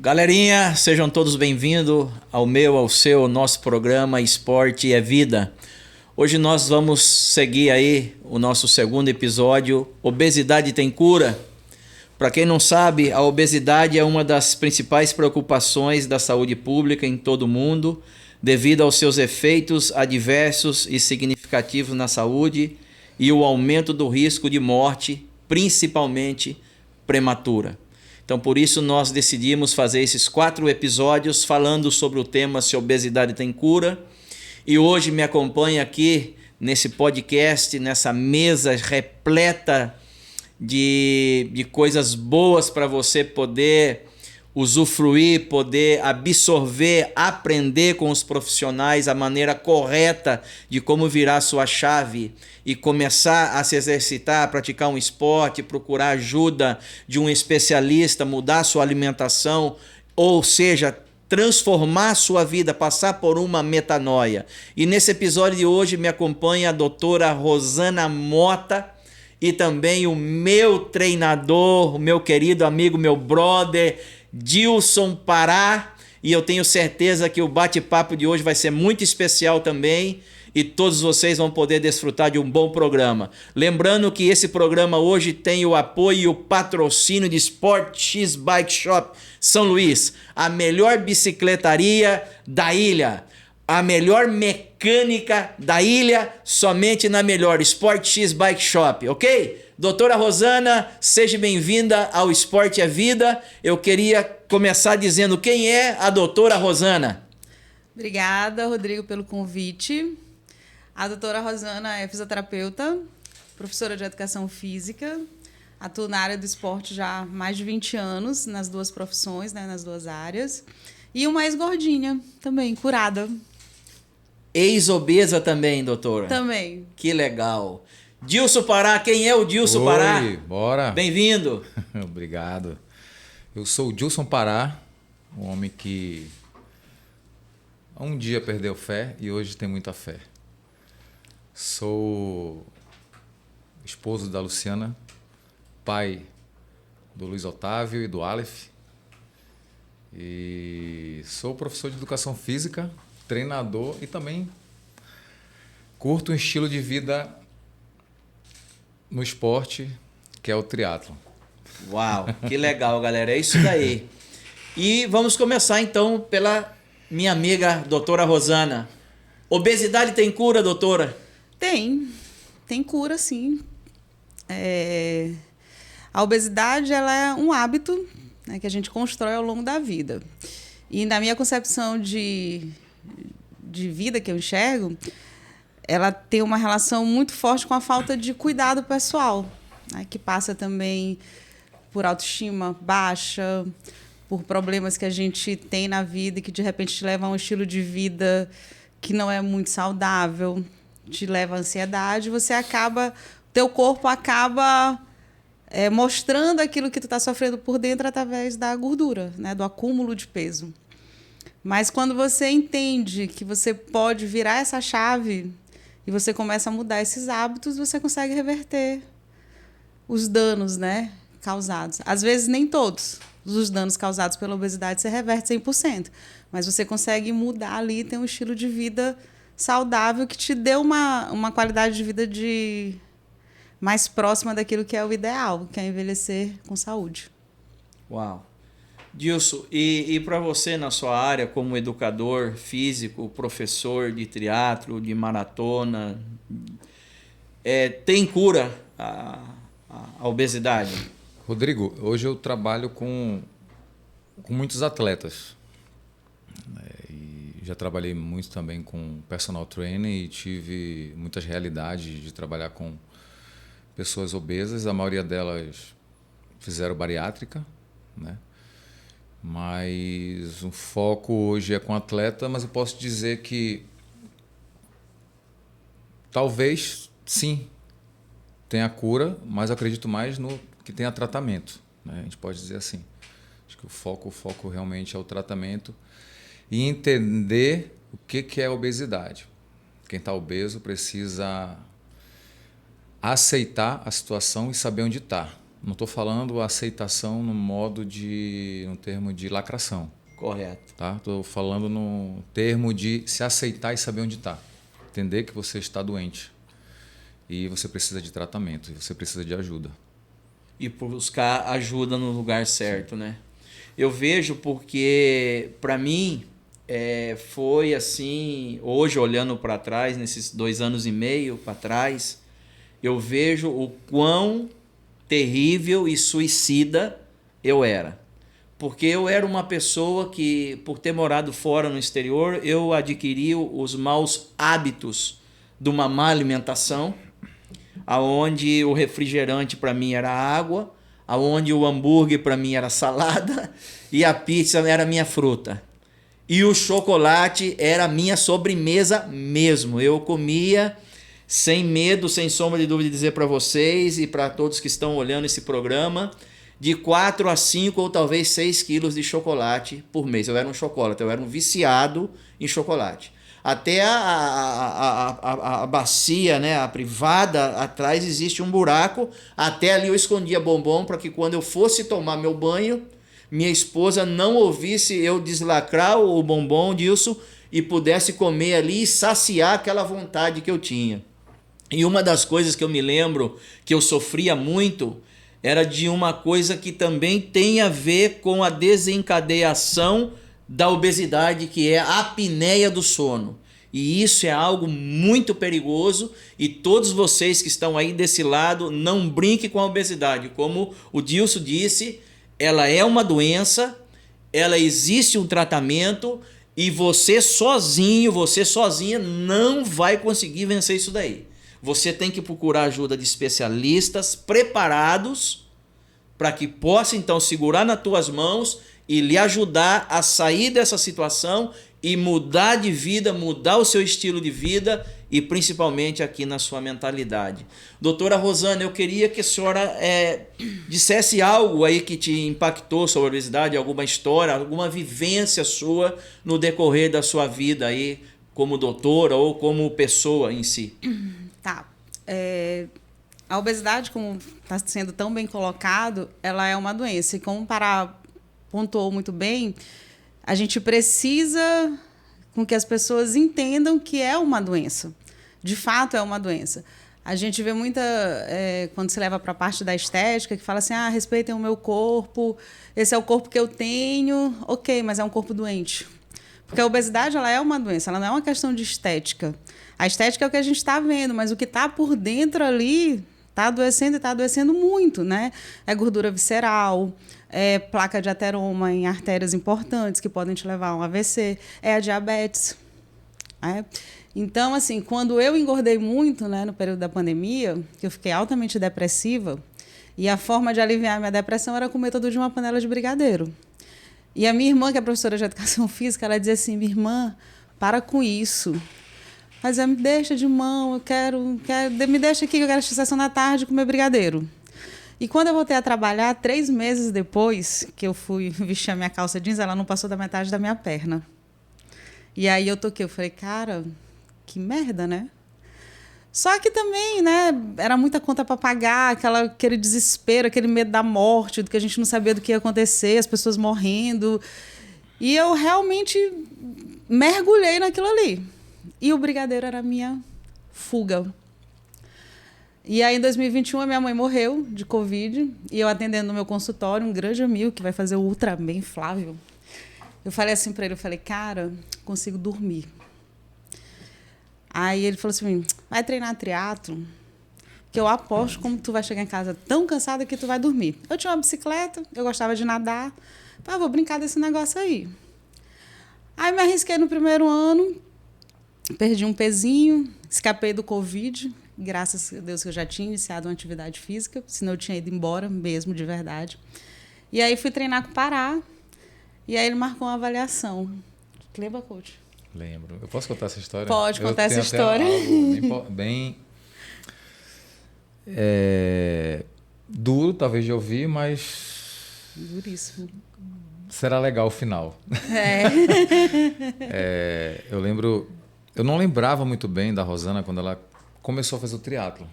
Galerinha, sejam todos bem-vindos ao meu, ao seu, nosso programa Esporte é Vida. Hoje nós vamos seguir aí o nosso segundo episódio, Obesidade tem cura? Para quem não sabe, a obesidade é uma das principais preocupações da saúde pública em todo o mundo, devido aos seus efeitos adversos e significativos na saúde e o aumento do risco de morte, principalmente prematura. Então, por isso, nós decidimos fazer esses 4 episódios falando sobre o tema se a obesidade tem cura. E hoje me acompanha aqui nesse podcast, nessa mesa repleta de coisas boas para você poder usufruir, poder absorver, aprender com os profissionais a maneira correta de como virar sua chave e começar a se exercitar, praticar um esporte, procurar ajuda de um especialista, mudar sua alimentação, ou seja, transformar sua vida, passar por uma metanoia. E nesse episódio de hoje me acompanha a doutora Rosana Mota e também o meu treinador, o meu querido amigo, meu brother, Dilson Pará, e eu tenho certeza que o bate-papo de hoje vai ser muito especial também e todos vocês vão poder desfrutar de um bom programa. Lembrando que esse programa hoje tem o apoio e o patrocínio de Sport X Bike Shop São Luís, a melhor bicicletaria da ilha, a melhor mecânica da ilha, somente na melhor Sport X Bike Shop, ok? Doutora Rosana, seja bem-vinda ao Esporte é Vida. Eu queria começar dizendo quem é a doutora Rosana. Obrigada, Rodrigo, pelo convite. A doutora Rosana é fisioterapeuta, professora de educação física, atua na área do esporte já há mais de 20 anos, nas duas profissões, né, nas duas áreas. E uma ex-gordinha também, curada. Ex-obesa também, doutora? Também. Que legal. Dilson Pará, quem é o Dilson Pará? Oi, bora. Bem-vindo. Obrigado. Eu sou o Dilson Pará, um homem que um dia perdeu fé e hoje tem muita fé. Sou esposo da Luciana, pai do Luiz Otávio e do Aleph. E sou professor de educação física, treinador e também curto um estilo de vida no esporte, que é o triatlon. Uau, que legal, galera. É isso daí. E vamos começar então pela minha amiga doutora Rosana. Obesidade tem cura, doutora? Tem cura, sim. A obesidade ela é um hábito, né, que a gente constrói ao longo da vida. E na minha concepção de vida que eu enxergo, ela tem uma relação muito forte com a falta de cuidado pessoal, né, que passa também por autoestima baixa, por problemas que a gente tem na vida e que, de repente, te levam a um estilo de vida que não é muito saudável, te leva à ansiedade, teu corpo acaba mostrando aquilo que tu está sofrendo por dentro através da gordura, né, do acúmulo de peso. Mas quando você entende que você pode virar essa chave e você começa a mudar esses hábitos, você consegue reverter os danos, né, causados. Às vezes, nem todos os danos causados pela obesidade você reverte 100%, mas você consegue mudar ali e ter um estilo de vida saudável que te dê uma qualidade de vida mais próxima daquilo que é o ideal, que é envelhecer com saúde. Uau. Dilson, e para você na sua área como educador físico, professor de triatlo, de maratona, tem cura a obesidade? Rodrigo, hoje eu trabalho com muitos atletas. E já trabalhei muito também com personal trainer e tive muitas realidades de trabalhar com pessoas obesas. A maioria delas fizeram bariátrica, né? Mas o foco hoje é com atleta, mas eu posso dizer que talvez sim tenha cura, mas eu acredito mais no que tenha tratamento, né? A gente pode dizer assim. Acho que o foco realmente é o tratamento e entender o que é obesidade. Quem está obeso precisa aceitar a situação e saber onde está. Não estou falando aceitação no termo de lacração. Correto. Tá? Estou falando no termo de se aceitar e saber onde está. Entender que você está doente. E você precisa de tratamento, e você precisa de ajuda. E buscar ajuda no lugar certo, né? Eu vejo porque, para mim, foi assim, hoje olhando para trás, nesses 2 anos e meio para trás, eu vejo o quão terrível e suicida eu era. Porque eu era uma pessoa que, por ter morado fora no exterior, eu adquiri os maus hábitos de uma má alimentação, aonde o refrigerante para mim era água, aonde o hambúrguer para mim era salada e a pizza era minha fruta. E o chocolate era minha sobremesa mesmo. Eu comia sem medo, sem sombra de dúvida de dizer para vocês e para todos que estão olhando esse programa, de 4 a 5 ou talvez 6 quilos de chocolate por mês. Eu era um chocolate, eu era um viciado em chocolate. Até a bacia, né, a privada, atrás existe um buraco. Até ali eu escondia bombom para que quando eu fosse tomar meu banho, minha esposa não ouvisse eu deslacrar o bombom disso e pudesse comer ali e saciar aquela vontade que eu tinha. E uma das coisas que eu me lembro que eu sofria muito era de uma coisa que também tem a ver com a desencadeação da obesidade, que é a apneia do sono. E isso é algo muito perigoso e todos vocês que estão aí desse lado, não brinquem com a obesidade. Como o Dilson disse, ela é uma doença, ela existe um tratamento e você sozinho, você sozinha não vai conseguir vencer isso daí. Você tem que procurar ajuda de especialistas preparados para que possa então segurar nas tuas mãos e lhe ajudar a sair dessa situação e mudar de vida, mudar o seu estilo de vida e principalmente aqui na sua mentalidade. Doutora Rosana, eu queria que a senhora dissesse algo aí que te impactou sobre a obesidade, alguma história, alguma vivência sua no decorrer da sua vida aí como doutora ou como pessoa em si. Tá. A obesidade, como está sendo tão bem colocado, ela é uma doença. E como o Pará pontuou muito bem, a gente precisa com que as pessoas entendam que é uma doença. De fato, é uma doença. A gente vê muita... quando se leva para a parte da estética, que fala assim, respeitem o meu corpo, esse é o corpo que eu tenho, ok, mas é um corpo doente. Porque a obesidade ela é uma doença, ela não é uma questão de estética. A estética é o que a gente está vendo, mas o que está por dentro ali está adoecendo e está adoecendo muito, né? É gordura visceral, é placa de ateroma em artérias importantes que podem te levar a um AVC, é a diabetes. Então, assim, quando eu engordei muito, né, no período da pandemia, que eu fiquei altamente depressiva, e a forma de aliviar minha depressão era comer todo dia uma panela de brigadeiro. E a minha irmã, que é professora de educação física, ela dizia assim, minha irmã, para com isso. Mas me deixa de mão, me deixa aqui que eu quero assistir sessão da tarde comer brigadeiro. E quando eu voltei a trabalhar, 3 meses depois que eu fui vestir a minha calça jeans, ela não passou da metade da minha perna. E aí eu falei, cara, que merda, né? Só que também, né, era muita conta para pagar, aquele desespero, aquele medo da morte, do que a gente não sabia do que ia acontecer, as pessoas morrendo. E eu realmente mergulhei naquilo ali. E o brigadeiro era a minha fuga. E aí, em 2021, a minha mãe morreu de Covid. E eu atendendo no meu consultório, um grande amigo que vai fazer o Ultraman, Flávio. Eu falei assim para ele, cara, consigo dormir. Aí ele falou assim, vai treinar triatlo, que eu aposto como tu vai chegar em casa tão cansada que tu vai dormir. Eu tinha uma bicicleta, eu gostava de nadar. Falei, vou brincar desse negócio aí. Aí me arrisquei no primeiro ano, perdi um pezinho, escapei do Covid, graças a Deus que eu já tinha iniciado uma atividade física, senão eu tinha ido embora mesmo, de verdade. E aí fui treinar com o Pará, e aí ele marcou uma avaliação. Lembra, coach? Lembro. Eu posso contar essa história? Pode contar essa história. Algo bem duro, talvez, de ouvir, mas... Duríssimo. Será legal o final. Eu lembro... Eu não lembrava muito bem da Rosana quando ela começou a fazer o triatlo.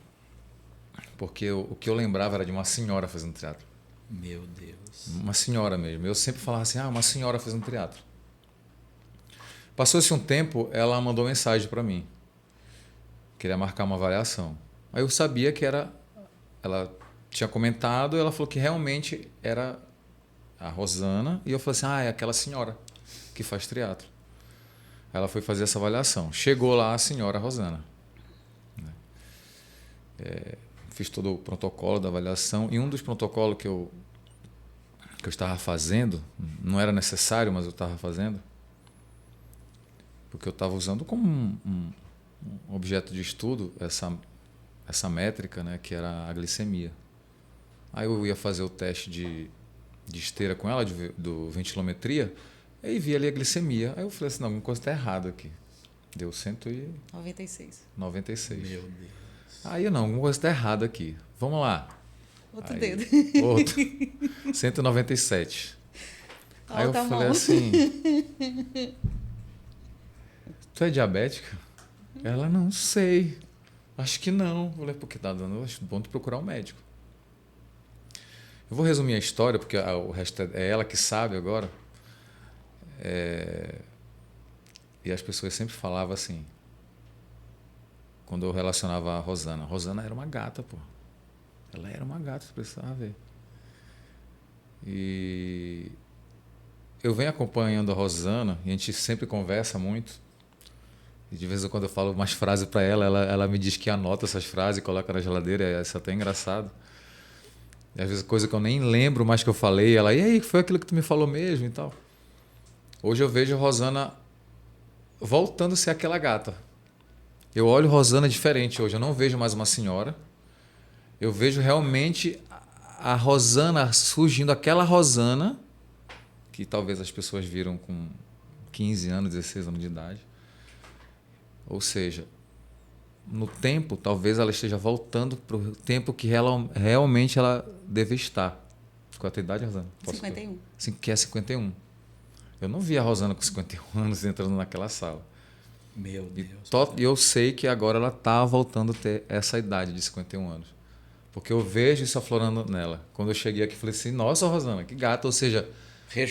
porque o que eu lembrava era de uma senhora fazendo teatro. Meu Deus. Uma senhora mesmo. Eu sempre falava assim, uma senhora fazendo teatro. Passou-se um tempo, ela mandou mensagem para mim. Queria marcar uma avaliação. Aí eu sabia que era... Ela tinha comentado, ela falou que realmente era a Rosana. E eu falei assim, é aquela senhora que faz teatro. Ela foi fazer essa avaliação. Chegou lá a senhora Rosana. Fiz todo o protocolo da avaliação. E um dos protocolos que eu estava fazendo, não era necessário, mas eu estava fazendo, porque eu estava usando como um objeto de estudo essa métrica, né, que era a glicemia. Aí eu ia fazer o teste de esteira com ela, do ventilometria, aí vi ali a glicemia. Aí eu falei assim, não, alguma coisa está errada aqui. Deu 96. 96. Meu Deus. Aí eu não, alguma coisa está errada aqui. Vamos lá. Outro Aí, dedo. Outro. 197. Aí eu Alta falei mão. assim, tu é diabética? Ela, não sei. Acho que não. Eu falei, porque tá dando, acho bom tu procurar um médico. Eu vou resumir a história, porque o resto é ela que sabe agora. E as pessoas sempre falavam assim, quando eu relacionava a Rosana. Rosana era uma gata, pô. Ela era uma gata, você precisava ver. E eu venho acompanhando a Rosana, e a gente sempre conversa muito. E de vez em quando eu falo umas frases para ela me diz que anota essas frases e coloca na geladeira. Isso é até engraçado. E às vezes coisa que eu nem lembro mais que eu falei, ela, e aí, foi aquilo que tu me falou mesmo e tal. Hoje eu vejo a Rosana voltando a ser aquela gata. Eu olho Rosana diferente hoje, eu não vejo mais uma senhora. Eu vejo realmente a Rosana surgindo, aquela Rosana que talvez as pessoas viram com 15 anos, 16 anos de idade. Ou seja, no tempo, talvez ela esteja voltando para o tempo que realmente ela deve estar. Qual é a tua idade, Rosana? 51. Que é 51. Eu não vi a Rosana com 51 anos entrando naquela sala. Meu Deus. E eu sei que agora ela está voltando a ter essa idade de 51 anos. Porque eu vejo isso aflorando nela. Quando eu cheguei aqui, falei assim, nossa, Rosana, que gata. Ou seja,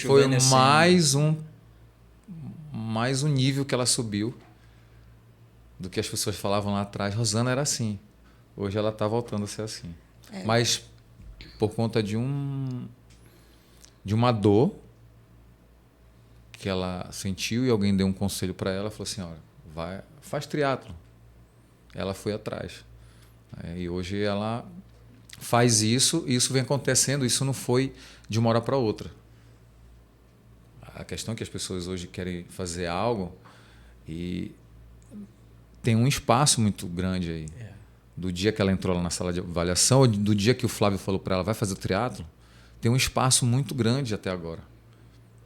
foi mais um nível que ela subiu do que as pessoas falavam lá atrás. Rosana era assim. Hoje ela está voltando a ser assim. Mas por conta de uma dor que ela sentiu e alguém deu um conselho para ela, falou assim, olha, faz triatlo. Ela foi atrás. E hoje ela faz isso e isso vem acontecendo. Isso não foi de uma hora para outra. A questão é que as pessoas hoje querem fazer algo e tem um espaço muito grande aí. Do dia que ela entrou lá na sala de avaliação, ou do dia que o Flávio falou para ela, vai fazer o triatlo, tem um espaço muito grande até agora.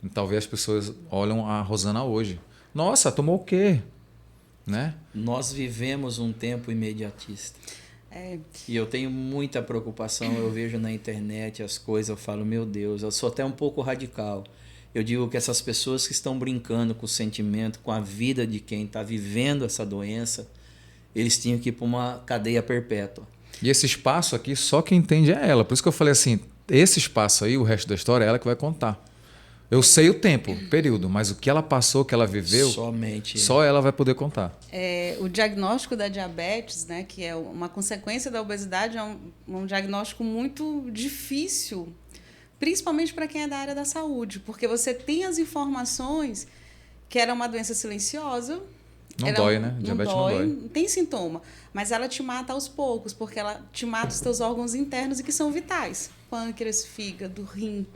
E talvez as pessoas olham a Rosana hoje. Nossa, tomou o quê? Né? Nós vivemos um tempo imediatista. E eu tenho muita preocupação, eu vejo na internet as coisas, eu falo, meu Deus, eu sou até um pouco radical. Eu digo que essas pessoas que estão brincando com o sentimento, com a vida de quem está vivendo essa doença, eles tinham que ir para uma cadeia perpétua. E esse espaço aqui, só quem entende é ela. Por isso que eu falei assim, esse espaço aí, o resto da história, é ela que vai contar. Eu sei o tempo, o período, mas o que ela passou, o que ela viveu, só ela vai poder contar. O diagnóstico da diabetes, né, que é uma consequência da obesidade, é um diagnóstico muito difícil, principalmente para quem é da área da saúde, porque você tem as informações que era uma doença silenciosa. Não dói, né? Diabetes não dói. Não tem sintoma, mas ela te mata aos poucos, porque ela te mata os teus órgãos internos e que são vitais. Pâncreas, fígado, rim.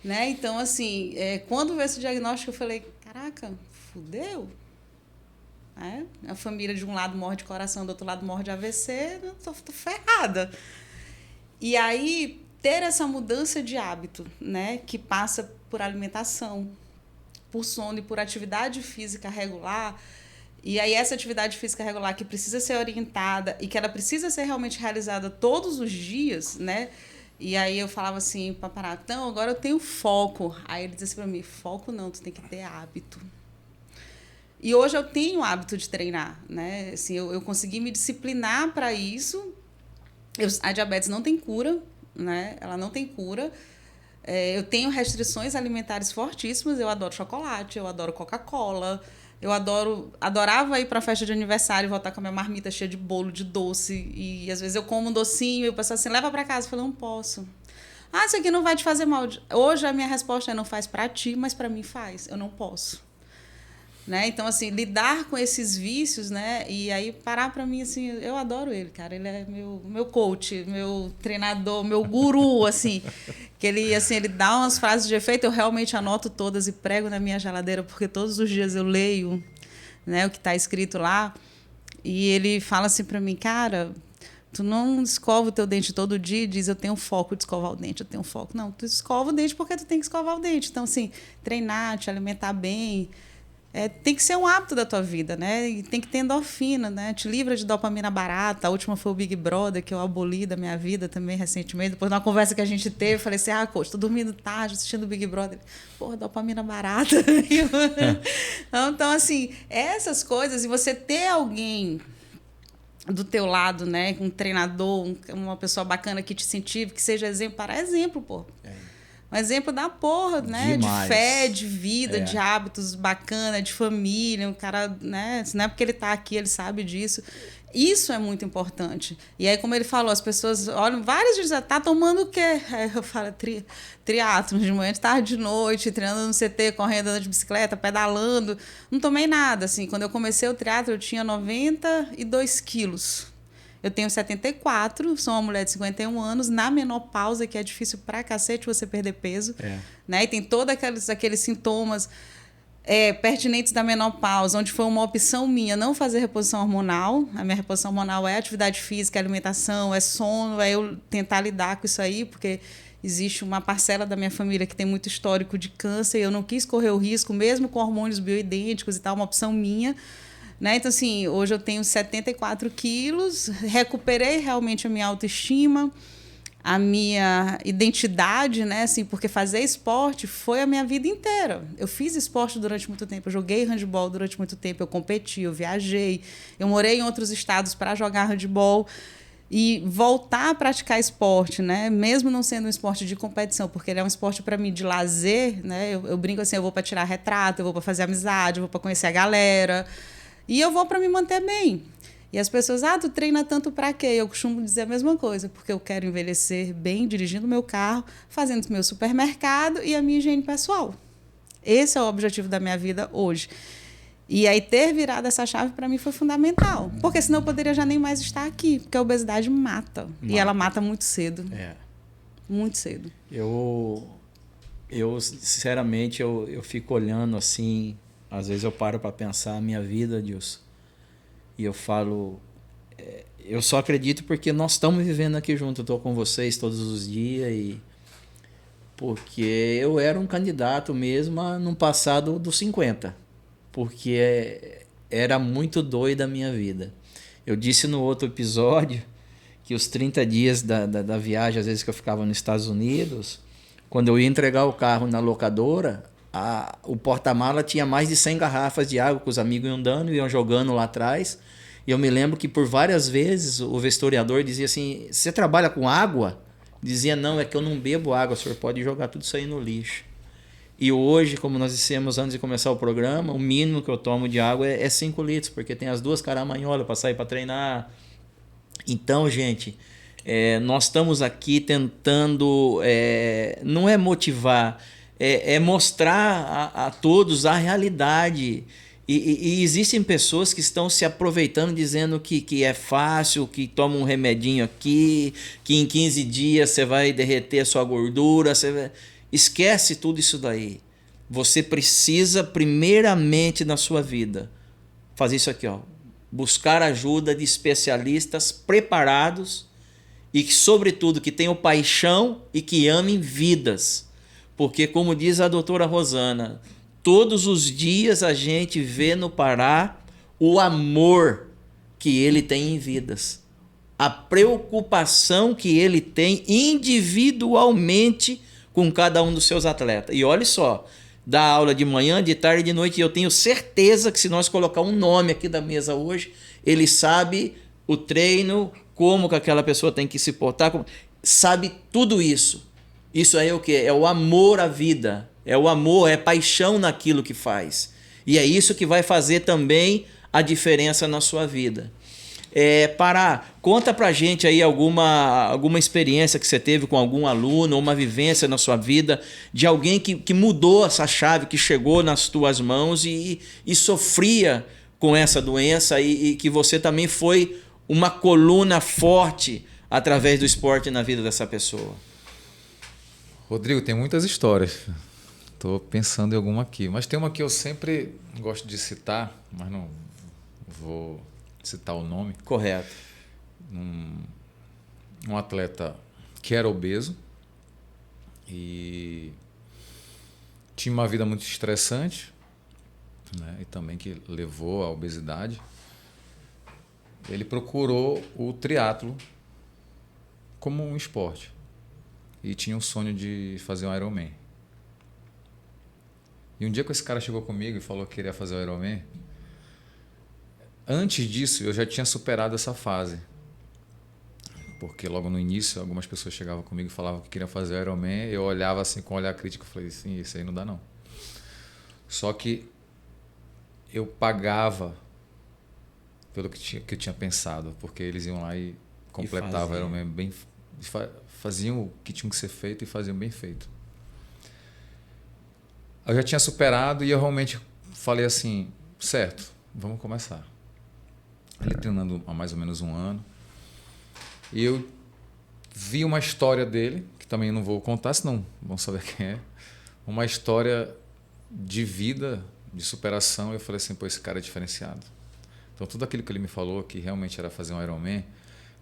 Né? Então, assim, quando veio esse diagnóstico, eu falei, caraca, fudeu. A família de um lado morre de coração, do outro lado morre de AVC, eu tô ferrada. E aí, ter essa mudança de hábito, né, que passa por alimentação, por sono e por atividade física regular, e aí essa atividade física regular que precisa ser orientada e que ela precisa ser realmente realizada todos os dias, né? E aí eu falava assim para parar, então agora eu tenho foco. Aí ele disse assim para mim, foco não, tu tem que ter hábito. E hoje eu tenho o hábito de treinar, né? Assim, eu consegui me disciplinar para isso A diabetes não tem cura, né? Ela não tem cura. Eu tenho restrições alimentares fortíssimas. Eu adoro chocolate, eu adoro Coca-Cola. Eu adorava ir para a festa de aniversário e voltar com a minha marmita cheia de bolo, de doce. E às vezes eu como um docinho e o pessoal assim, leva para casa. Eu falo, não posso. Ah, isso aqui não vai te fazer mal. Hoje a minha resposta é, não faz para ti, mas para mim faz. Eu não posso. Né? Então, assim, lidar com esses vícios, né? E aí parar para mim, assim, eu adoro ele, cara. Ele é meu coach, meu treinador, meu guru, assim. Que ele dá umas frases de efeito, eu realmente anoto todas e prego na minha geladeira, porque todos os dias eu leio, né, o que está escrito lá. E ele fala assim para mim, cara, tu não escova o teu dente todo dia e diz, eu tenho foco de escovar o dente, eu tenho foco. Não, tu escova o dente porque tu tem que escovar o dente. Então, assim, treinar, te alimentar bem... tem que ser um hábito da tua vida, né? E tem que ter endorfina, né? Te livra de dopamina barata. A última foi o Big Brother, que eu aboli da minha vida também recentemente. Depois de uma conversa que a gente teve, eu falei assim, coach, tô dormindo tarde, assistindo o Big Brother. Porra, dopamina barata. Então, assim, essas coisas, e você ter alguém do teu lado, né? Um treinador, uma pessoa bacana que te incentive, que seja exemplo, para exemplo, pô. Um exemplo da porra, né? Demais. De fé, de vida, de hábitos bacana, de família. Um cara, né? Não é porque ele tá aqui, ele sabe disso. Isso é muito importante. E aí, como ele falou, as pessoas olham, várias vezes, tá tomando o quê? Aí eu falo, triatlo, de manhã, de tarde, de noite, treinando no CT, correndo, andando de bicicleta, pedalando. Não tomei nada, assim. Quando eu comecei o triatlo, eu tinha 92 quilos. Eu tenho 74, sou uma mulher de 51 anos, na menopausa, que é difícil pra cacete você perder peso. Né? E tem todos aqueles sintomas pertinentes da menopausa, onde foi uma opção minha não fazer reposição hormonal. A minha reposição hormonal é atividade física, é alimentação, é sono, é eu tentar lidar com isso aí, porque existe uma parcela da minha família que tem muito histórico de câncer e eu não quis correr o risco, mesmo com hormônios bioidênticos e tal, uma opção minha. Né? Então, assim, hoje eu tenho 74 quilos, recuperei realmente a minha autoestima, a minha identidade, né? Assim, porque fazer esporte foi a minha vida inteira. Eu fiz esporte durante muito tempo, eu joguei handebol durante muito tempo, eu competi, eu viajei, eu morei em outros estados para jogar handebol. E voltar a praticar esporte, né? Mesmo não sendo um esporte de competição, porque ele é um esporte para mim de lazer, né? Eu brinco assim, eu vou para tirar retrato, eu vou para fazer amizade, eu vou para conhecer a galera. E eu vou para me manter bem. E as pessoas, tu treina tanto para quê? Eu costumo dizer a mesma coisa, porque eu quero envelhecer bem, dirigindo meu carro, fazendo meu supermercado e a minha higiene pessoal. Esse é o objetivo da minha vida hoje. E aí ter virado essa chave para mim foi fundamental, porque senão eu poderia já nem mais estar aqui, porque a obesidade mata. E ela mata muito cedo. Muito cedo. Eu sinceramente, eu fico olhando assim... Às vezes eu paro para pensar a minha vida, Deus, e eu falo, eu só acredito porque nós estamos vivendo aqui junto, eu estou com vocês todos os dias, e porque eu era um candidato mesmo num passado dos 50, porque era muito doida a minha vida. Eu disse no outro episódio que os 30 dias da viagem, às vezes que eu ficava nos Estados Unidos, quando eu ia entregar o carro na locadora, o porta-mala tinha mais de 100 garrafas de água que os amigos iam dando, iam jogando lá atrás. E eu me lembro que por várias vezes o vistoriador dizia assim, você trabalha com água? Dizia, não, é que eu não bebo água, o senhor pode jogar tudo isso aí no lixo. E hoje, como nós dissemos antes de começar o programa, o mínimo que eu tomo de água é 5 litros, porque tem as 2 caramanholas para sair para treinar. Então, gente, nós estamos aqui tentando, não é motivar, é mostrar a todos a realidade. E existem pessoas que estão se aproveitando, dizendo que é fácil, que toma um remedinho aqui, que em 15 dias você vai derreter a sua gordura. Esquece tudo isso daí. Você precisa, primeiramente na sua vida, fazer isso aqui, buscar ajuda de especialistas preparados e que, sobretudo, que tenham paixão e que amem vidas. Porque, como diz a doutora Rosana, todos os dias a gente vê no Pará o amor que ele tem em vidas. A preocupação que ele tem individualmente com cada um dos seus atletas. E olha só, dá aula de manhã, de tarde e de noite. E eu tenho certeza que se nós colocar um nome aqui da mesa hoje, ele sabe o treino como que aquela pessoa tem que se portar, sabe tudo isso. Isso aí é o quê? É o amor à vida, é o amor, é paixão naquilo que faz. E é isso que vai fazer também a diferença na sua vida. Pará, conta pra gente aí alguma experiência que você teve com algum aluno, ou uma vivência na sua vida de alguém que mudou essa chave, que chegou nas tuas mãos e sofria com essa doença e que você também foi uma coluna forte através do esporte na vida dessa pessoa. Rodrigo, tem muitas histórias. Estou pensando em alguma aqui, mas tem uma que eu sempre gosto de citar, mas não vou citar o nome. Correto. Um atleta que era obeso e tinha uma vida muito estressante, né, e também que levou à obesidade. Ele procurou o triatlo como um esporte e tinha um sonho de fazer um Ironman. E um dia que esse cara chegou comigo e falou que queria fazer o Ironman, antes disso eu já tinha superado essa fase. Porque logo no início algumas pessoas chegavam comigo e falavam que queriam fazer o Ironman, eu olhava assim com um olhar crítico e falei, sim, isso aí não dá não. Só que eu pagava pelo que eu tinha pensado, porque eles iam lá e completavam o Ironman bem, faziam o que tinha que ser feito e faziam bem feito. Eu já tinha superado e eu realmente falei assim, certo, vamos começar. Ele treinando há mais ou menos um ano. E eu vi uma história dele, que também não vou contar, senão vão saber quem é. Uma história de vida, de superação. E eu falei assim, pô, esse cara é diferenciado. Então tudo aquilo que ele me falou, que realmente era fazer um Ironman,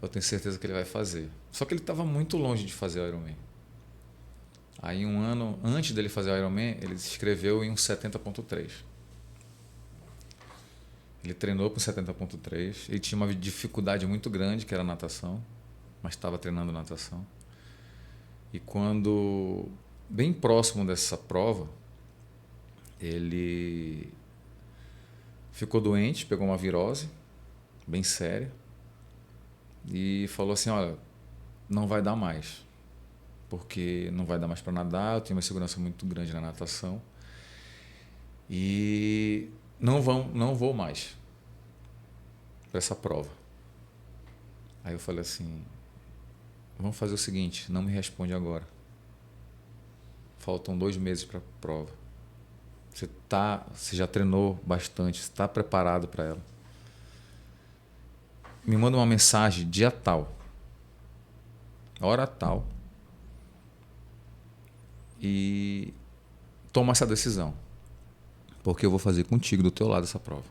eu tenho certeza que ele vai fazer. Só que ele estava muito longe de fazer o Ironman. Aí um ano antes dele fazer o Ironman, ele se inscreveu em um 70.3. Ele treinou com 70.3. Ele tinha uma dificuldade muito grande, que era a natação, mas estava treinando natação. E quando, bem próximo dessa prova, ele ficou doente, pegou uma virose bem séria e falou assim, olha, não vai dar mais, porque não vai dar mais para nadar, eu tenho uma segurança muito grande na natação e não vou mais para essa prova. Aí eu falei assim, vamos fazer o seguinte, não me responde agora. Faltam 2 meses para a prova. Você já treinou bastante, você está preparado para ela. Me manda uma mensagem dia tal, hora tal, e toma essa decisão, porque eu vou fazer contigo do teu lado essa prova.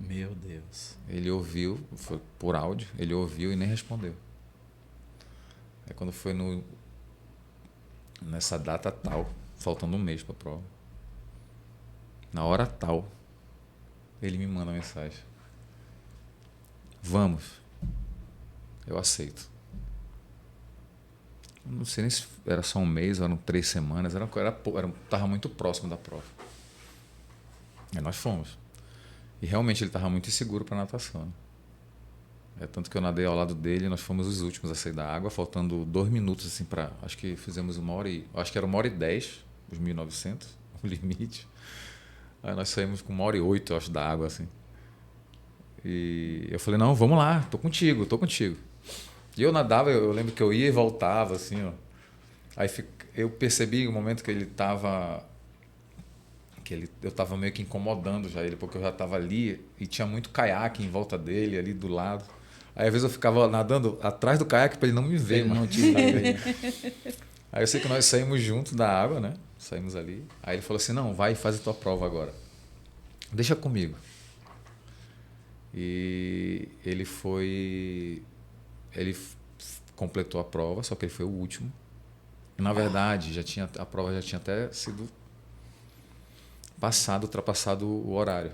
Meu Deus. Ele ouviu, foi por áudio, ele ouviu e nem respondeu. Aí quando foi nessa data tal, faltando um mês para a prova, na hora tal, ele me manda uma mensagem. Vamos. Eu aceito. Eu não sei nem se era só um mês ou eram 3 semanas, estava muito próximo da prova. Aí nós fomos. E realmente ele estava muito inseguro para a natação. Tanto que eu nadei ao lado dele, nós fomos os últimos a sair da água, faltando 2 minutos assim para, acho que fizemos acho que era 1h10, os 1.900, o limite. Aí nós saímos com 1h08, eu acho, da água assim. E eu falei, não, vamos lá, tô contigo. E eu nadava, eu lembro que eu ia e voltava assim, ó. Aí eu percebi o momento que ele estava eu estava meio que incomodando já ele, porque eu já estava ali e tinha muito caiaque em volta dele, ali do lado. Aí às vezes eu ficava nadando atrás do caiaque para ele não me ver. Ele não te ver. Aí eu sei que nós saímos juntos da água, né? Saímos ali. Aí ele falou assim, não, vai e faz a tua prova agora. Deixa comigo. E ele completou a prova, só que ele foi o último. E, na verdade, a prova já tinha até sido ultrapassado o horário.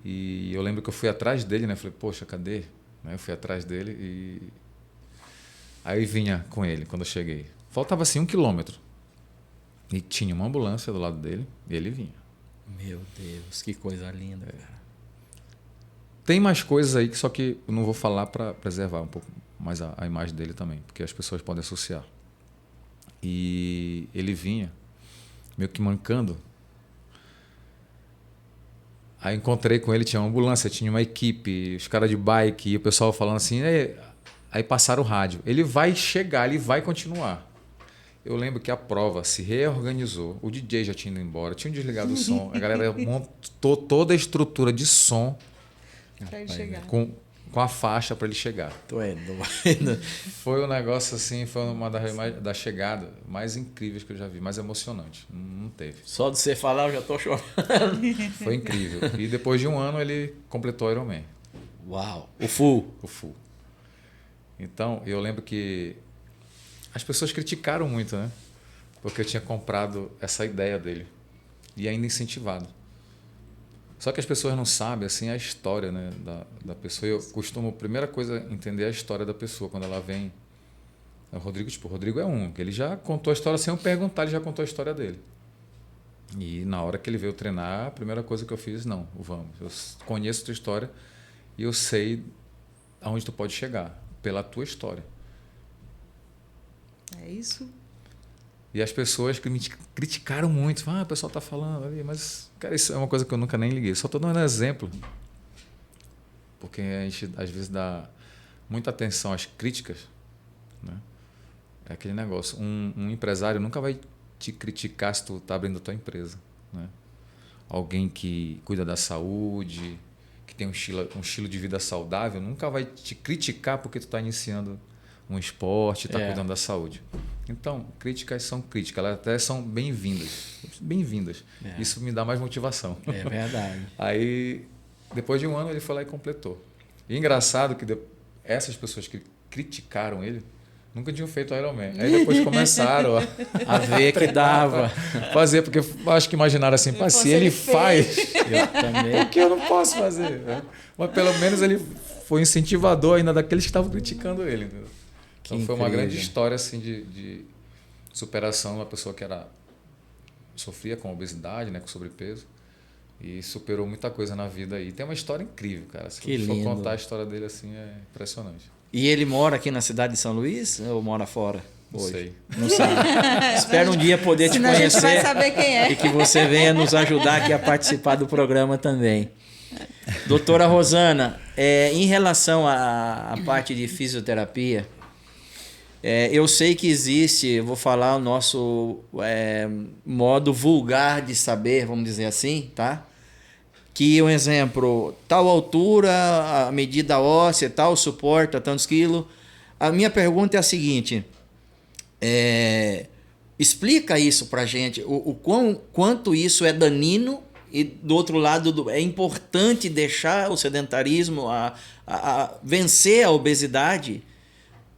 E eu lembro que eu fui atrás dele, né? Falei, poxa, cadê? Eu fui atrás dele e aí vinha com ele quando eu cheguei. Faltava assim 1 quilômetro. E tinha uma ambulância do lado dele e ele vinha. Meu Deus, que coisa linda, cara. Tem mais coisas aí, só que eu não vou falar para preservar um pouco mais a imagem dele também, porque as pessoas podem associar. E ele vinha meio que mancando. Aí encontrei com ele, tinha uma ambulância, tinha uma equipe, os caras de bike, e o pessoal falando assim, aí passaram o rádio. Ele vai chegar, ele vai continuar. Eu lembro que a prova se reorganizou, o DJ já tinha ido embora, tinha desligado o som, a galera montou toda a estrutura de som Para ele chegar. com a faixa para ele chegar. Tu é doido. Foi um negócio assim, foi uma da chegada mais incríveis que eu já vi, mais emocionante. Não teve. Só de você falar eu já tô chorando. Foi incrível. E depois de um ano ele completou o Ironman. Uau. O full. O full. Então, eu lembro que as pessoas criticaram muito, né? Porque eu tinha comprado essa ideia dele e ainda incentivado. Só que as pessoas não sabem assim a história, né, da pessoa. Eu costumo, primeira coisa, entender a história da pessoa quando ela vem. O Rodrigo, o Rodrigo é que ele já contou a história sem eu perguntar, ele já contou a história dele. E na hora que ele veio treinar, a primeira coisa que eu fiz, não, vamos. Eu conheço a tua história e eu sei aonde tu pode chegar pela tua história. É isso. E as pessoas que me criticaram muito. O pessoal está falando ali, mas, cara, isso é uma coisa que eu nunca nem liguei. Só estou dando um exemplo. Porque a gente, às vezes, dá muita atenção às críticas. Né? É aquele negócio. Um empresário nunca vai te criticar se tu está abrindo a tua empresa. Né? Alguém que cuida da saúde, que tem um estilo de vida saudável, nunca vai te criticar porque tu está iniciando um esporte, está cuidando da saúde. Então, críticas são críticas, elas até são bem-vindas. Bem-vindas. É. Isso me dá mais motivação. É verdade. Aí, depois de um ano, ele foi lá e completou. E engraçado que essas pessoas que criticaram ele nunca tinham feito Ironman. Aí depois começaram a ver que dava. Fazer, porque acho que imaginaram assim, se ele faz, eu também. Por que eu não posso fazer? Mas pelo menos ele foi incentivador ainda daqueles que estavam criticando ele. Entendeu? Então foi uma grande história assim, de superação de uma pessoa que sofria com obesidade, né, com sobrepeso, e superou muita coisa na vida aí. Tem uma história incrível, cara. Se eu for contar a história dele assim, é impressionante. E ele mora aqui na cidade de São Luís ou mora fora? Não sei. Não sabe. Espero um dia poder te conhecer. A gente vai saber quem é. E que você venha nos ajudar aqui a participar do programa também. Doutora Rosana, em relação à parte de fisioterapia, eu sei que existe, eu vou falar o nosso modo vulgar de saber, vamos dizer assim, tá? Que, um exemplo, tal altura, a medida óssea, tal suporta tantos quilos. A minha pergunta é a seguinte, explica isso pra gente, quanto isso é danino e, do outro lado, é importante deixar o sedentarismo, vencer a obesidade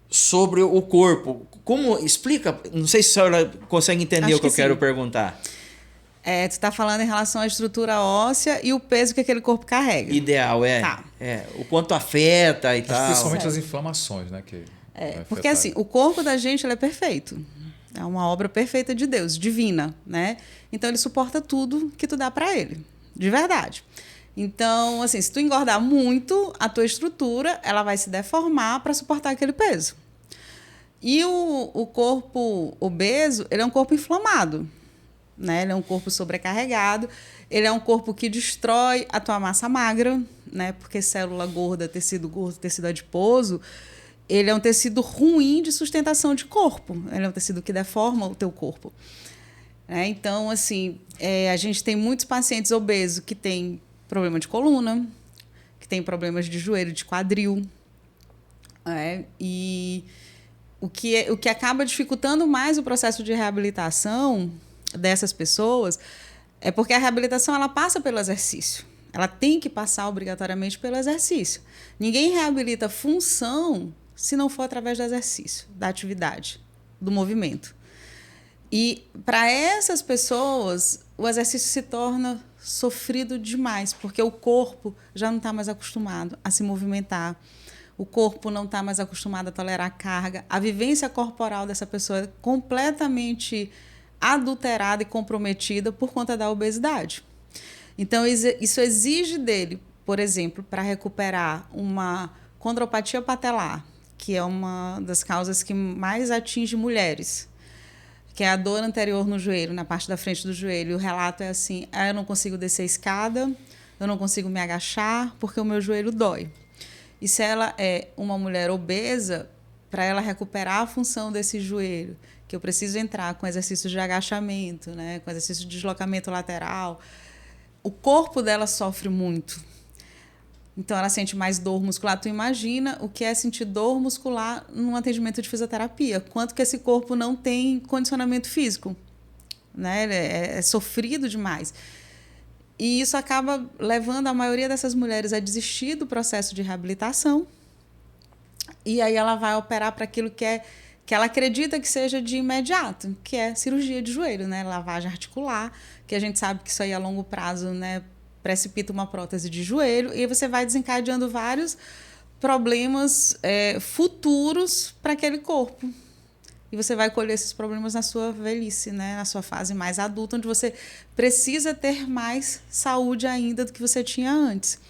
sobre o corpo. Como explica? Não sei se a senhora consegue entender o que eu quero perguntar. Tu está falando em relação à estrutura óssea e o peso que aquele corpo carrega. Ideal, Tá. O quanto afeta e tal. Principalmente as inflamações, né? Porque assim, o corpo da gente ele é perfeito. É uma obra perfeita de Deus, divina, né? Então ele suporta tudo que tu dá para ele, de verdade. Então, assim, se tu engordar muito, a tua estrutura ela vai se deformar para suportar aquele peso. E o corpo obeso, ele é um corpo inflamado, né? Ele é um corpo sobrecarregado, ele é um corpo que destrói a tua massa magra, né? Porque célula gorda, tecido adiposo, ele é um tecido ruim de sustentação de corpo. Ele é um tecido que deforma o teu corpo. Então, assim, a gente tem muitos pacientes obesos que têm problema de coluna, que têm problemas de joelho, de quadril. E o que acaba dificultando mais o processo de reabilitação dessas pessoas é porque a reabilitação ela passa pelo exercício. Ela tem que passar obrigatoriamente pelo exercício. Ninguém reabilita função se não for através do exercício, da atividade, do movimento. E para essas pessoas, o exercício se torna sofrido demais, porque o corpo já não está mais acostumado a se movimentar, o corpo não está mais acostumado a tolerar carga, a vivência corporal dessa pessoa é completamente adulterada e comprometida por conta da obesidade. Então, isso exige dele por exemplo, para recuperar uma condropatia patelar, que é uma das causas que mais atinge mulheres, que é a dor anterior no joelho, na parte da frente do joelho. O relato é assim: eu não consigo descer a escada, eu não consigo me agachar porque o meu joelho dói. E se ela é uma mulher obesa, para ela recuperar a função desse joelho, que eu preciso entrar com exercícios de agachamento, né, com exercício de deslocamento lateral, o corpo dela sofre muito. Então, ela sente mais dor muscular. Tu imagina o que é sentir dor muscular num atendimento de fisioterapia. Quanto que esse corpo não tem condicionamento físico, né? Ele é sofrido demais. E isso acaba levando a maioria dessas mulheres a desistir do processo de reabilitação. E aí ela vai operar para aquilo que ela acredita que seja de imediato, que é cirurgia de joelho, né? Lavagem articular, que a gente sabe que isso aí a longo prazo, né, precipita uma prótese de joelho, e você vai desencadeando vários problemas futuros para aquele corpo. E você vai colher esses problemas na sua velhice, né? Na sua fase mais adulta, onde você precisa ter mais saúde ainda do que você tinha antes.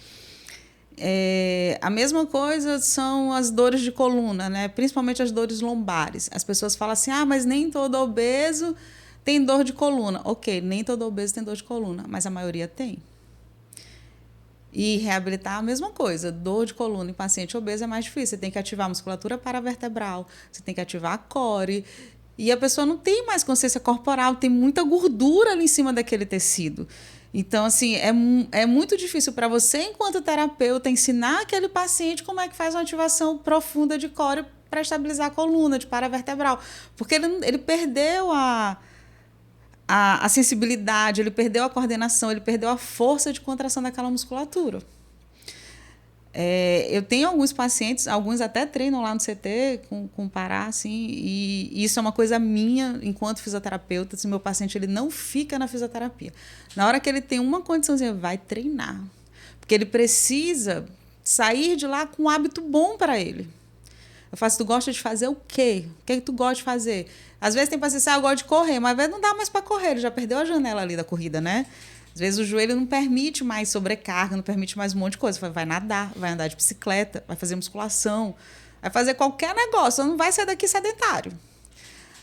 A mesma coisa são as dores de coluna, né? Principalmente as dores lombares. As pessoas falam assim: mas nem todo obeso tem dor de coluna. Ok, nem todo obeso tem dor de coluna, mas a maioria tem. E reabilitar a mesma coisa. Dor de coluna em paciente obeso é mais difícil. Você tem que ativar a musculatura paravertebral, você tem que ativar a core. E a pessoa não tem mais consciência corporal, tem muita gordura ali em cima daquele tecido. Então, assim, é muito difícil para você, enquanto terapeuta, ensinar aquele paciente como é que faz uma ativação profunda de core para estabilizar a coluna, de paravertebral. Porque ele perdeu a sensibilidade, ele perdeu a coordenação, ele perdeu a força de contração daquela musculatura. Eu tenho alguns pacientes, alguns até treinam lá no CT com Pará, assim, e isso é uma coisa minha enquanto fisioterapeuta. Se meu paciente ele não fica na fisioterapia, na hora que ele tem uma condiçãozinha, vai treinar, porque ele precisa sair de lá com um hábito bom para ele. Eu faço: tu gosta de fazer o quê? O que é que tu gosta de fazer? Às vezes tem paciente: eu gosto de correr, mas às vezes não dá mais para correr, ele já perdeu a janela ali da corrida, né? Às vezes o joelho não permite mais sobrecarga, não permite mais um monte de coisa. Vai nadar, vai andar de bicicleta, vai fazer musculação, vai fazer qualquer negócio, não vai sair daqui sedentário.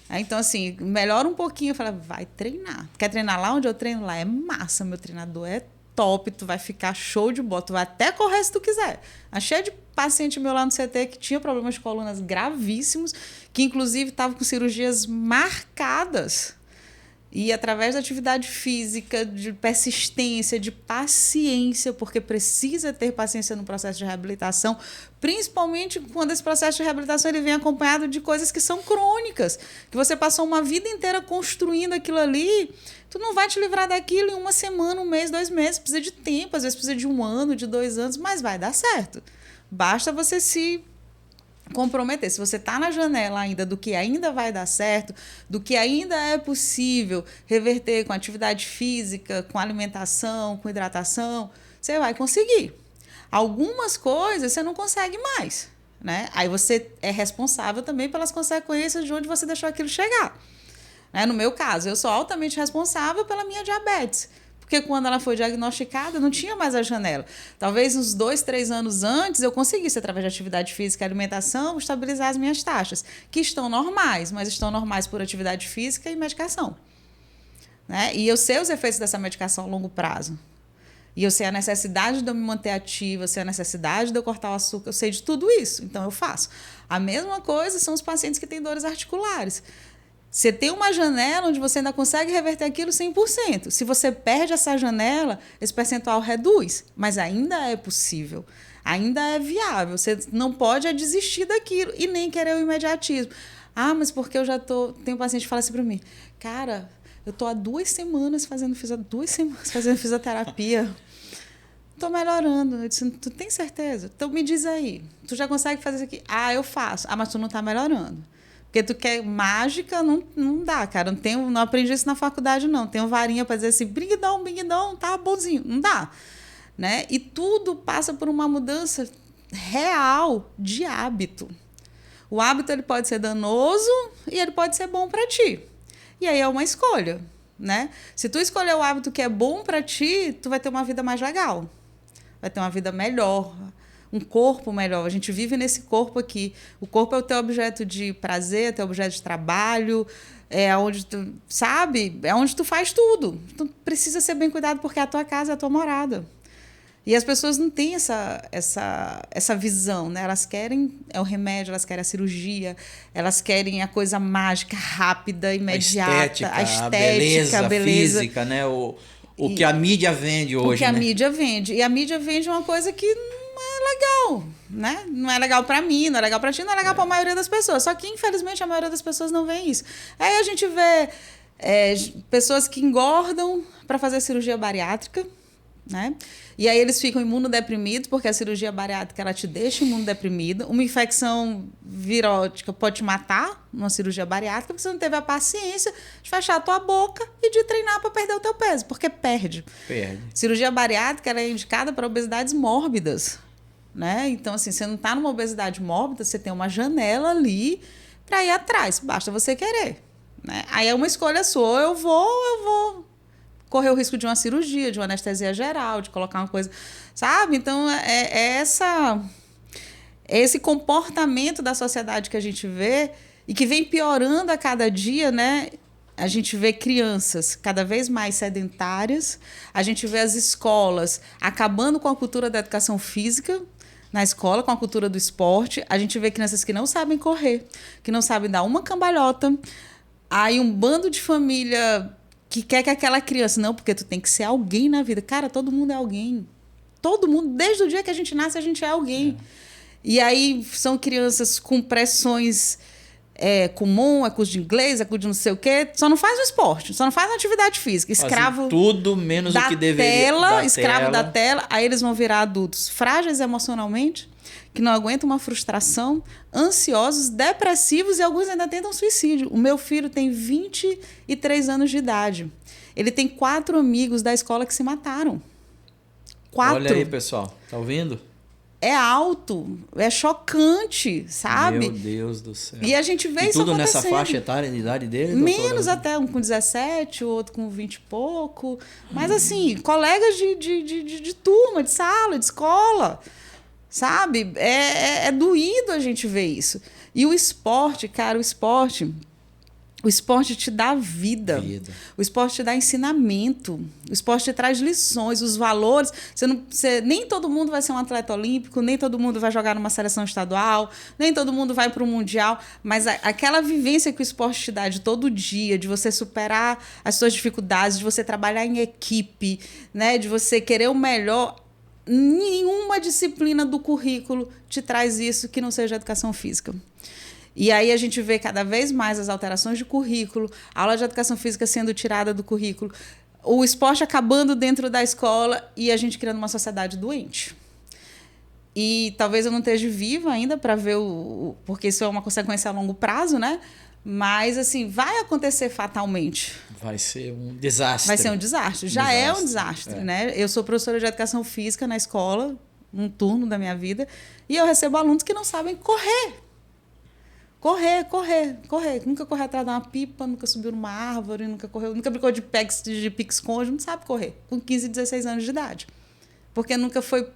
Então, assim, melhora um pouquinho, fala: vai treinar. Quer treinar lá onde eu treino? Lá é massa, meu treinador é top, tu vai ficar show de bola, tu vai até correr se tu quiser. Achei de paciente meu lá no CT que tinha problemas de colunas gravíssimos, que inclusive estava com cirurgias marcadas. E através da atividade física, de persistência, de paciência, porque precisa ter paciência no processo de reabilitação, principalmente quando esse processo de reabilitação ele vem acompanhado de coisas que são crônicas, que você passou uma vida inteira construindo aquilo ali, tu não vai te livrar daquilo em uma semana, um mês, 2 meses, precisa de tempo, às vezes precisa de 1 ano, de 2 anos, mas vai dar certo. Basta você se comprometer. Se você está na janela ainda do que ainda vai dar certo, do que ainda é possível reverter com atividade física, com alimentação, com hidratação, você vai conseguir. Algumas coisas você não consegue mais, né? Aí você é responsável também pelas consequências de onde você deixou aquilo chegar. Né? No meu caso, eu sou altamente responsável pela minha diabetes. Porque quando ela foi diagnosticada, não tinha mais a janela. Talvez uns 2, 3 anos antes eu conseguisse, através de atividade física e alimentação, estabilizar as minhas taxas, que estão normais, mas estão normais por atividade física e medicação. Né? E eu sei os efeitos dessa medicação a longo prazo. E eu sei a necessidade de eu me manter ativa, eu sei a necessidade de eu cortar o açúcar, eu sei de tudo isso, então eu faço. A mesma coisa são os pacientes que têm dores articulares. Você tem uma janela onde você ainda consegue reverter aquilo 100%. Se você perde essa janela, esse percentual reduz. Mas ainda é possível. Ainda é viável. Você não pode desistir daquilo e nem querer o imediatismo. Mas porque eu já tô... Tem um paciente que fala assim para mim: cara, eu tô há 2 semanas fazendo fisioterapia. Tô melhorando. Eu disse: tu tem certeza? Então me diz aí. Tu já consegue fazer isso aqui? Eu faço. Mas tu não tá melhorando. Porque tu quer mágica, não dá, cara. Não aprendi isso na faculdade, não. Tenho varinha para dizer assim: bing-dong, tá bonzinho. Não dá. Né? E tudo passa por uma mudança real de hábito. O hábito ele pode ser danoso e ele pode ser bom para ti. E aí é uma escolha. Né? Se tu escolher o hábito que é bom para ti, tu vai ter uma vida mais legal. vai ter uma vida melhor, um corpo melhor. A gente vive nesse corpo aqui. O corpo é o teu objeto de prazer, é o teu objeto de trabalho, é onde tu, sabe? É onde tu faz tudo. Tu precisa ser bem cuidado porque é a tua casa, é a tua morada. E as pessoas não têm essa visão, né? Elas querem o remédio, elas querem a cirurgia, elas querem a coisa mágica, rápida, imediata, a estética, a beleza física, né? O que a mídia vende hoje. O que a né? mídia vende. E a mídia vende uma coisa que não é legal, né? Não é legal para mim, não é legal para ti, não é legal para a maioria das pessoas. Só que, infelizmente, a maioria das pessoas não vê isso. Aí a gente vê pessoas que engordam para fazer cirurgia bariátrica, né? E aí eles ficam imunodeprimidos, porque a cirurgia bariátrica ela te deixa imunodeprimida. Uma infecção virótica pode te matar numa cirurgia bariátrica, porque você não teve a paciência de fechar a tua boca e de treinar para perder o teu peso, porque perde. Cirurgia bariátrica ela é indicada para obesidades mórbidas, né? Então, assim, você não está numa obesidade mórbida, você tem uma janela ali para ir atrás, basta você querer, né? Aí é uma escolha sua, eu vou correr o risco de uma cirurgia, de uma anestesia geral, de colocar uma coisa, sabe? Então, é esse comportamento da sociedade que a gente vê e que vem piorando a cada dia, né? A gente vê crianças cada vez mais sedentárias, a gente vê as escolas acabando com a cultura da educação física na escola, com a cultura do esporte, a gente vê crianças que não sabem correr, que não sabem dar uma cambalhota, aí um bando de família que quer que aquela criança... Não, porque tu tem que ser alguém na vida. Cara, todo mundo é alguém. Todo mundo, desde o dia que a gente nasce, a gente é alguém. E aí são crianças com pressões comum, é curso de inglês, é curso de não sei o quê. Só não faz o esporte, só não faz a atividade física. Escravo tudo menos o que deveria. Escravo da tela. Aí eles vão virar adultos frágeis emocionalmente, que não aguentam uma frustração, ansiosos, depressivos e alguns ainda tentam suicídio. O meu filho tem 23 anos de idade. Ele tem 4 amigos da escola que se mataram. 4. Olha aí, pessoal. Tá ouvindo? É alto, é chocante, sabe? Meu Deus do céu. E a gente vê isso tudo acontecendo. Nessa faixa etária de idade dele? Menos até, um com 17, o outro com 20 e pouco. Mas assim, colegas de turma, de sala, de escola. Sabe? É doído a gente ver isso. E o esporte, cara, o esporte te dá vida. O esporte te dá ensinamento. O esporte te traz lições, os valores. Nem todo mundo vai ser um atleta olímpico, nem todo mundo vai jogar numa seleção estadual, nem todo mundo vai para o mundial, mas aquela vivência que o esporte te dá de todo dia, de você superar as suas dificuldades, de você trabalhar em equipe, né, de você querer o melhor. Nenhuma disciplina do currículo te traz isso que não seja educação física. E aí a gente vê cada vez mais as alterações de currículo, a aula de educação física sendo tirada do currículo, o esporte acabando dentro da escola e a gente criando uma sociedade doente. E talvez eu não esteja viva ainda para ver porque isso é uma consequência a longo prazo, né? Mas, assim, vai acontecer fatalmente. Vai ser um desastre. Vai ser um desastre. Já é um desastre, né? Eu sou professora de educação física na escola, um turno da minha vida, e eu recebo alunos que não sabem correr. Correr. Nunca correu atrás de uma pipa, nunca subiu numa árvore, nunca brincou de pique-esconde, não sabe correr. Com 15, 16 anos de idade. Porque nunca foi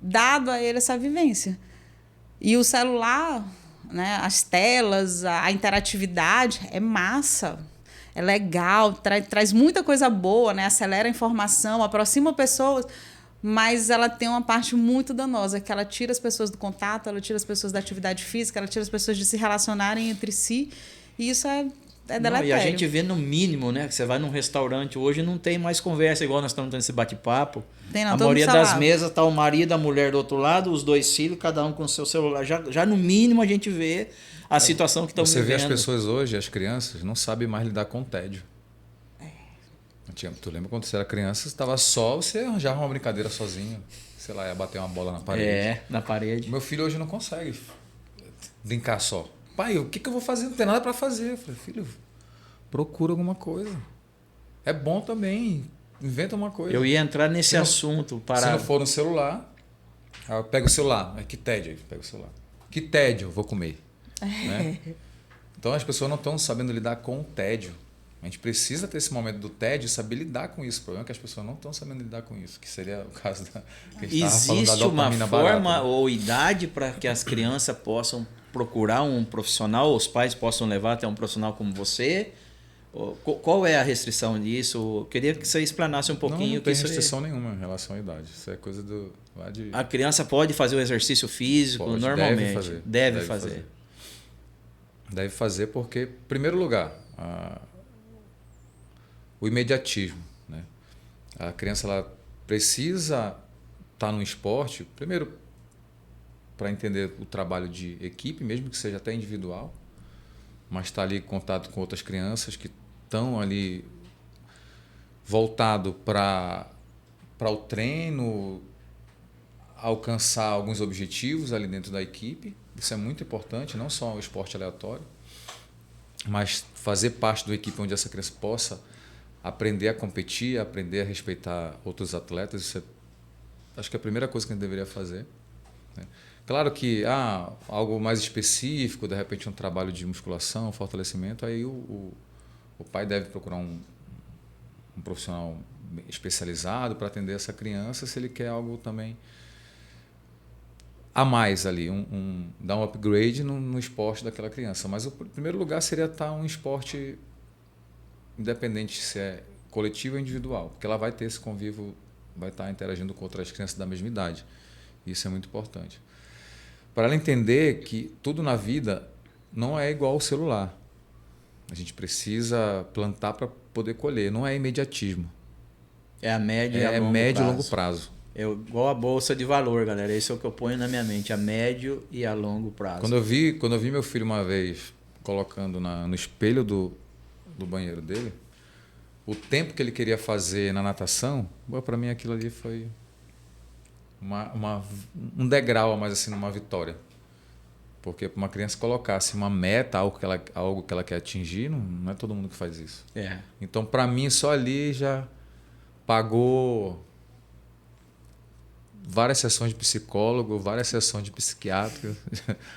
dado a ele essa vivência. E o celular, né, as telas, a interatividade é massa, é legal, traz muita coisa boa, né, acelera a informação, aproxima pessoas, mas ela tem uma parte muito danosa, que ela tira as pessoas do contato, ela tira as pessoas da atividade física, ela tira as pessoas de se relacionarem entre si, e isso é deletério. E a gente vê no mínimo, né? Que você vai num restaurante hoje não tem mais conversa, igual nós estamos tendo esse bate-papo. A maioria das mesas tá o marido, a mulher do outro lado, os 2 filhos, cada um com o seu celular. Já no mínimo a gente vê a situação que estamos vivendo. Você vê as pessoas hoje, as crianças, não sabem mais lidar com o tédio. Tu lembra quando você era criança, você estava só, você arranjava uma brincadeira sozinho. Sei lá, ia bater uma bola na parede. Na parede. Meu filho hoje não consegue brincar só. Pai, o que eu vou fazer? Não tem nada para fazer. Eu falei, filho, procura alguma coisa. É bom também. Inventa uma coisa. Eu ia entrar nesse assunto. Se não for no celular, eu pego o celular. Que tédio. Pego o celular. Que tédio, vou comer. Né? Então as pessoas não estão sabendo lidar com o tédio. A gente precisa ter esse momento do tédio e saber lidar com isso. O problema é que as pessoas não estão sabendo lidar com isso, que seria o caso da que a gente estava falando da dopamina barata. Existe uma forma ou idade para que as crianças possam procurar um profissional, os pais possam levar até um profissional como você? Qual é a restrição disso? Eu queria que você explanasse um pouquinho. Não tem restrição nenhuma em relação à idade. Isso é coisa do... A criança pode fazer o exercício físico normalmente? Deve fazer. Deve fazer porque, em primeiro lugar, o imediatismo, né? A criança ela precisa estar no esporte, primeiro, para entender o trabalho de equipe, mesmo que seja até individual, mas estar ali em contato com outras crianças que estão ali voltado para o treino, alcançar alguns objetivos ali dentro da equipe. Isso é muito importante, não só o esporte aleatório, mas fazer parte da equipe onde essa criança possa aprender a competir, aprender a respeitar outros atletas. Isso acho que é a primeira coisa que a gente deveria fazer, né? Claro que algo mais específico, de repente um trabalho de musculação, fortalecimento, aí o pai deve procurar um profissional especializado para atender essa criança, se ele quer algo também a mais ali, dar um upgrade no esporte daquela criança. Mas o primeiro lugar seria estar um esporte independente se é coletivo ou individual, porque ela vai ter esse convívio, vai estar interagindo com outras crianças da mesma idade. Isso é muito importante. Para ela entender que tudo na vida não é igual ao celular. A gente precisa plantar para poder colher, não é imediatismo. É a médio e a longo prazo. É igual a bolsa de valor, galera. Isso é o que eu ponho na minha mente, a médio e a longo prazo. Quando eu vi meu filho uma vez colocando no espelho do banheiro dele, o tempo que ele queria fazer na natação, para mim aquilo ali foi um degrau a mais assim numa vitória. Porque para uma criança colocasse uma meta, algo que ela quer atingir, não é todo mundo que faz isso. É. Então, para mim, só ali já pagou várias sessões de psicólogo, várias sessões de psiquiatra.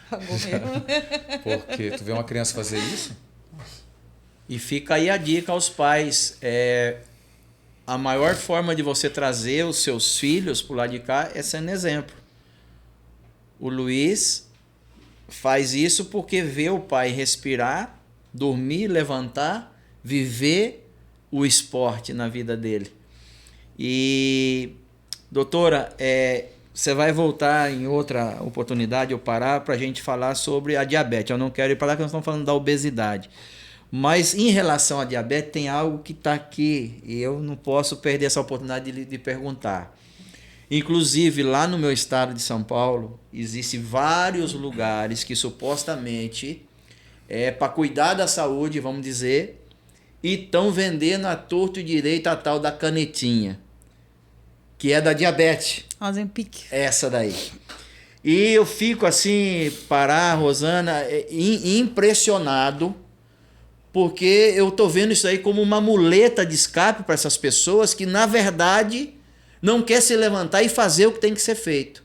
Pagou mesmo. Porque tu vê uma criança fazer isso. E fica aí a dica aos pais. A maior forma de você trazer os seus filhos para o lado de cá é sendo exemplo. O Luiz faz isso porque vê o pai respirar, dormir, levantar, viver o esporte na vida dele. E, doutora, você vai voltar em outra oportunidade ou parar para a gente falar sobre a diabetes. Eu não quero ir para lá porque nós estamos falando da obesidade. Mas em relação à diabetes tem algo que está aqui e eu não posso perder essa oportunidade de perguntar. Inclusive lá no meu estado de São Paulo existem vários lugares que supostamente para cuidar da saúde, vamos dizer, e estão vendendo à torto e direito a tal da canetinha, que é da diabetes. Ozempic. Essa daí. E eu fico assim, Rosana, impressionado, porque eu estou vendo isso aí como uma muleta de escape para essas pessoas que, na verdade, não quer se levantar e fazer o que tem que ser feito.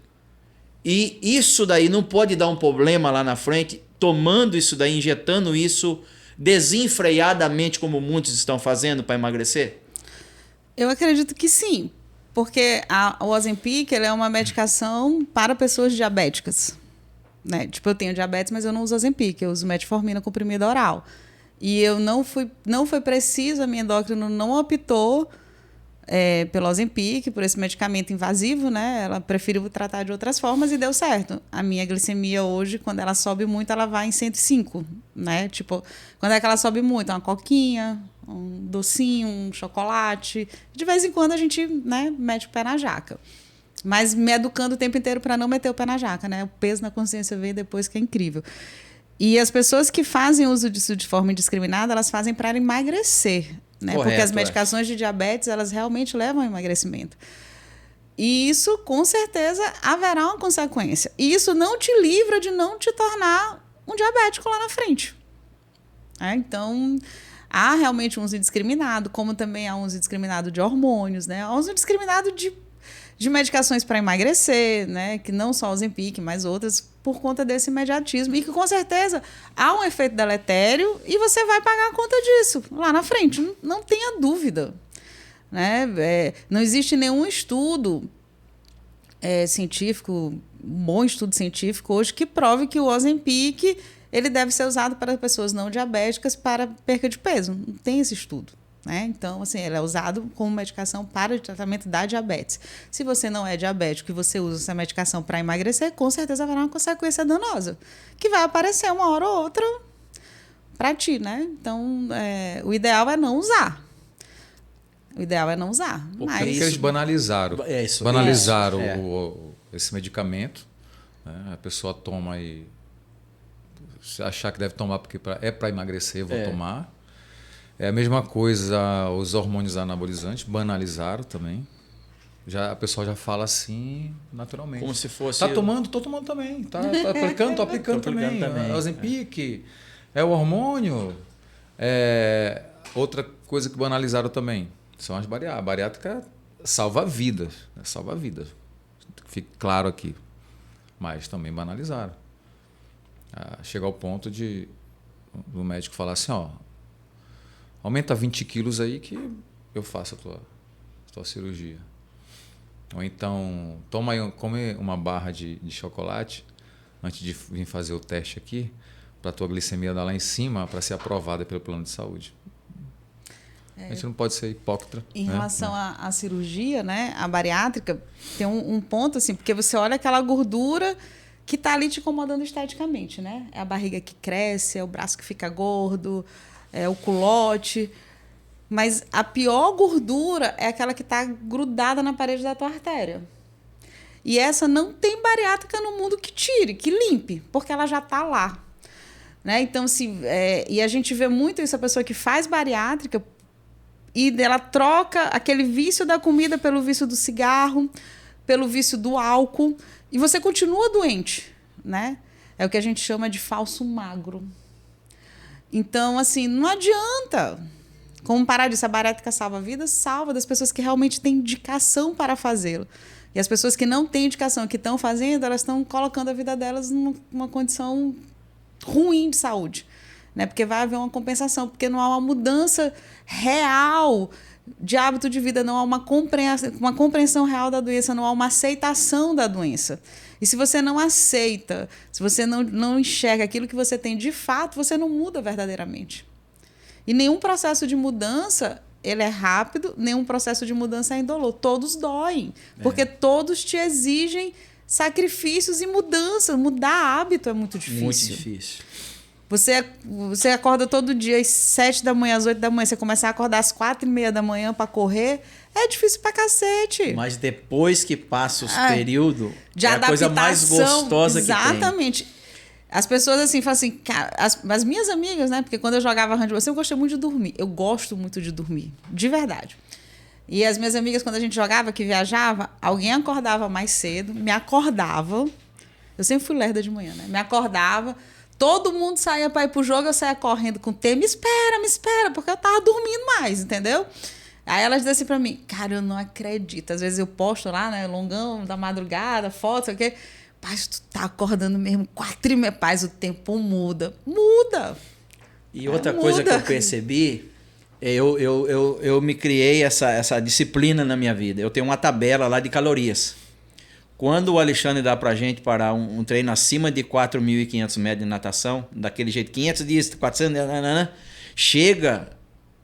E isso daí não pode dar um problema lá na frente, tomando isso daí, injetando isso desenfreadamente, como muitos estão fazendo para emagrecer? Eu acredito que sim, porque o Ozempic ele é uma medicação para pessoas diabéticas, né? Tipo, eu tenho diabetes, mas eu não uso Ozempic, eu uso metformina comprimido oral. E eu não foi preciso, a minha endócrina não optou pelo Ozempic, por esse medicamento invasivo, né? Ela preferiu tratar de outras formas e deu certo. A minha glicemia hoje, quando ela sobe muito, ela vai em 105, né? Tipo, quando é que ela sobe muito? Uma coquinha, um docinho, um chocolate. De vez em quando a gente, né, mete o pé na jaca. Mas me educando o tempo inteiro para não meter o pé na jaca, né? O peso na consciência veio depois, que é incrível. E as pessoas que fazem uso disso de forma indiscriminada, elas fazem para emagrecer, né? Correto, porque as medicações de diabetes, elas realmente levam ao emagrecimento. E isso, com certeza, haverá uma consequência. E isso não te livra de não te tornar um diabético lá na frente. Então, há realmente um uso indiscriminado, como também há um uso indiscriminado de hormônios, né? Há um uso indiscriminado de de medicações para emagrecer, né? Que não só o Ozempic, mas outras, por conta desse imediatismo. E que, com certeza, há um efeito deletério e você vai pagar a conta disso lá na frente. Não tenha dúvida. Né? Não existe nenhum estudo científico, um bom estudo científico hoje, que prove que o Ozempic ele deve ser usado para pessoas não diabéticas para perca de peso. Não tem esse estudo. Né? Então, assim, ele é usado como medicação para o tratamento da diabetes. Se você não é diabético e você usa essa medicação para emagrecer, com certeza haverá uma consequência danosa, que vai aparecer uma hora ou outra para ti, né? Então, o ideal é não usar. O ideal é não usar. Mas... Porque eles banalizaram. Banalizaram esse medicamento. Né? A pessoa toma e... Se achar que deve tomar porque é para emagrecer, vou tomar. É a mesma coisa, os hormônios anabolizantes banalizaram também. A pessoa já fala assim naturalmente. Como se fosse... Tá tomando, tô tomando também. Tá aplicando, tô aplicando também. O Ozempic, é o hormônio. Outra coisa que banalizaram também são as bariátricas. A bariátrica salva vidas. Né? Salva vidas. Fique claro aqui. Mas também banalizaram. Chega ao ponto do médico falar assim, ó, aumenta 20 quilos aí que eu faço a tua cirurgia. Ou então, come uma barra de chocolate antes de vir fazer o teste aqui, para a tua glicemia dar lá em cima, para ser aprovada pelo plano de saúde. A gente não pode ser hipócrita. Em relação à cirurgia, né, a bariátrica, tem um ponto, assim, porque você olha aquela gordura que está ali te incomodando esteticamente, né? É a barriga que cresce, é o braço que fica gordo, é o culote. Mas a pior gordura é aquela que está grudada na parede da tua artéria. E essa não tem bariátrica no mundo que tire, que limpe, porque ela já está lá. Né? Então, e a gente vê muito isso, a pessoa que faz bariátrica e ela troca aquele vício da comida pelo vício do cigarro, pelo vício do álcool, e você continua doente, né? É o que a gente chama de falso magro. Então, assim, não adianta. Como parar disso? A bariátrica salva vidas? Salva das pessoas que realmente têm indicação para fazê-lo. E as pessoas que não têm indicação, que estão fazendo, elas estão colocando a vida delas numa condição ruim de saúde. Né? Porque vai haver uma compensação, porque não há uma mudança real de hábito de vida, não há uma compreensão real da doença, não há uma aceitação da doença. E se você não aceita, se você não enxerga aquilo que você tem de fato, você não muda verdadeiramente. E nenhum processo de mudança ele é rápido, nenhum processo de mudança é indolor. Todos doem, porque todos te exigem sacrifícios e mudança. Mudar hábito é muito difícil. Muito difícil. Você acorda todo dia às 7 da manhã, às 8 da manhã, você começar a acordar às 4:30 da manhã para correr, é difícil pra cacete. Mas depois que passa os períodos, de é a coisa mais gostosa que tem. Exatamente. As pessoas assim falam assim, cara, as minhas amigas, né? Porque quando eu jogava handball, eu gostei muito de dormir. Eu gosto muito de dormir, de verdade. E as minhas amigas, quando a gente jogava, que viajava, alguém acordava mais cedo, me acordava. Eu sempre fui lerda de manhã, né? Me acordava. Todo mundo saía para ir pro jogo, eu saía correndo com o T, me espera, porque eu tava dormindo mais, entendeu? Aí elas diziam assim pra mim, cara, eu não acredito. Às vezes eu posto lá, né, longão da madrugada, foto, sei o quê. Paz, tu tá acordando mesmo 4:30, paz, o tempo muda. Muda! E outra coisa que eu percebi, eu me criei essa disciplina na minha vida. Eu tenho uma tabela lá de calorias. Quando o Alexandre dá pra gente parar um treino acima de 4.500 metros de natação, daquele jeito, 500 dias, 400, chega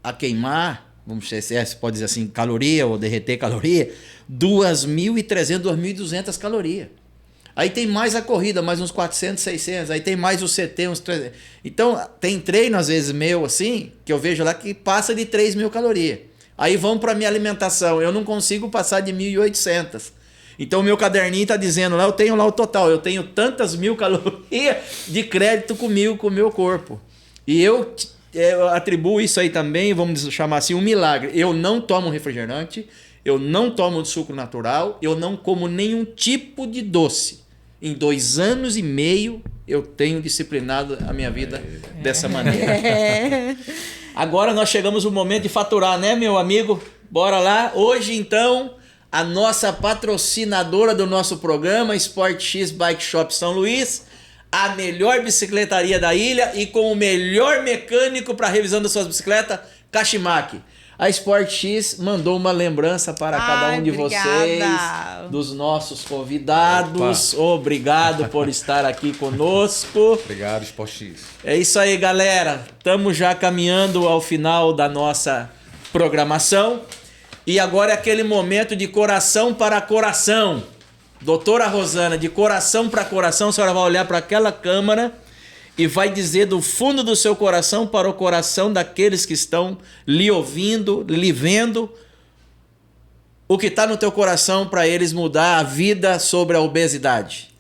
a queimar, vamos dizer, se pode dizer assim, caloria ou derreter caloria, 2.300, 2.200 calorias. Aí tem mais a corrida, mais uns 400, 600, aí tem mais o CT, uns 300. Então, tem treino, às vezes, meu, assim, que eu vejo lá que passa de 3.000 calorias. Aí vão pra minha alimentação, eu não consigo passar de 1.800. Então, o meu caderninho está dizendo lá, eu tenho lá o total, eu tenho tantas 1.000 calorias de crédito comigo, com o meu corpo. E eu atribuo isso aí também, vamos chamar assim, um milagre. Eu não tomo refrigerante, eu não tomo suco natural, eu não como nenhum tipo de doce. Em 2 anos e meio, eu tenho disciplinado a minha vida dessa maneira. Agora nós chegamos no momento de faturar, né, meu amigo? Bora lá. Hoje, então... a nossa patrocinadora do nosso programa, Sport X Bike Shop São Luís, a melhor bicicletaria da ilha e com o melhor mecânico para revisão das suas bicicletas, Kashimaki. A Sport X mandou uma lembrança para cada um de vocês, dos nossos convidados. Opa. Obrigado por estar aqui conosco. Obrigado, Sport X. É isso aí, galera. Estamos já caminhando ao final da nossa programação. E agora é aquele momento de coração para coração. Doutora Rosana, de coração para coração, a senhora vai olhar para aquela câmera e vai dizer do fundo do seu coração para o coração daqueles que estão lhe ouvindo, lhe vendo, o que está no teu coração para eles mudar a vida sobre a obesidade.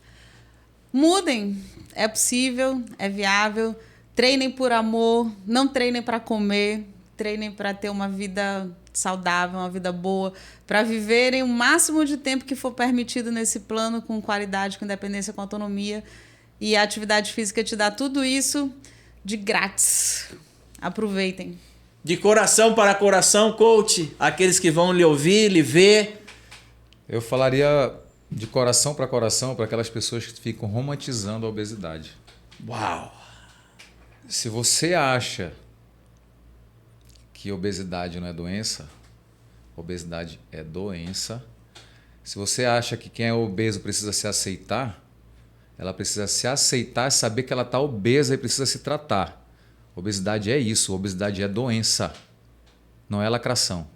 Mudem. É possível, é viável. Treinem por amor, não treinem para comer, treinem para ter uma vida saudável, uma vida boa, para viverem o máximo de tempo que for permitido nesse plano, com qualidade, com independência, com autonomia. E a atividade física te dá tudo isso de grátis. Aproveitem. De coração para coração, coach, aqueles que vão lhe ouvir, lhe ver. Eu falaria de coração para aquelas pessoas que ficam romantizando a obesidade. Uau! Se você acha que obesidade não é doença, obesidade é doença. Se você acha que quem é obeso precisa se aceitar, ela precisa se aceitar, saber que ela está obesa e precisa se tratar. Obesidade é isso, obesidade é doença, não é lacração.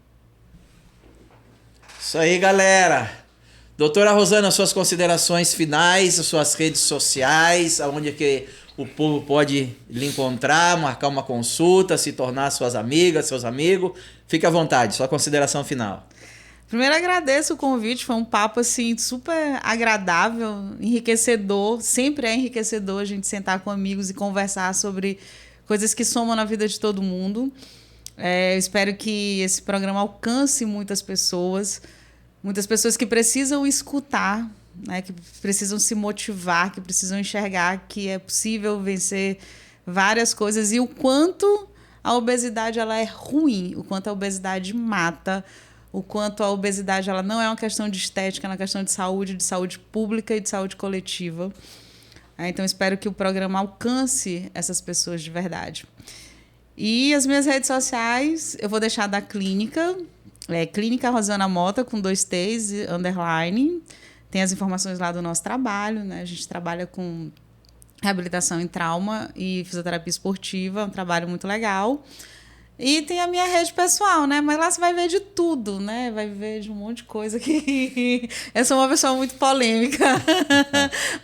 Isso aí, galera. Doutora Rosana, suas considerações finais, suas redes sociais, aonde é que o povo pode lhe encontrar, marcar uma consulta, se tornar suas amigas, seus amigos. Fique à vontade, sua consideração final. Primeiro, agradeço o convite, foi um papo assim super agradável, enriquecedor. Sempre é enriquecedor a gente sentar com amigos e conversar sobre coisas que somam na vida de todo mundo. Eu espero que esse programa alcance muitas pessoas que precisam escutar, né, que precisam se motivar, que precisam enxergar que é possível vencer várias coisas e o quanto a obesidade ela é ruim, o quanto a obesidade mata, o quanto a obesidade ela não é uma questão de estética, é uma questão de saúde pública e de saúde coletiva. Então, espero que o programa alcance essas pessoas de verdade. E as minhas redes sociais, eu vou deixar da clínica, Clínica Rosana Mota, com 2 T's, _. Tem as informações lá do nosso trabalho, né? A gente trabalha com reabilitação em trauma e fisioterapia esportiva, é um trabalho muito legal. E tem a minha rede pessoal, né? Mas lá você vai ver de tudo, né? Vai ver de um monte de coisa que... Eu sou uma pessoa muito polêmica.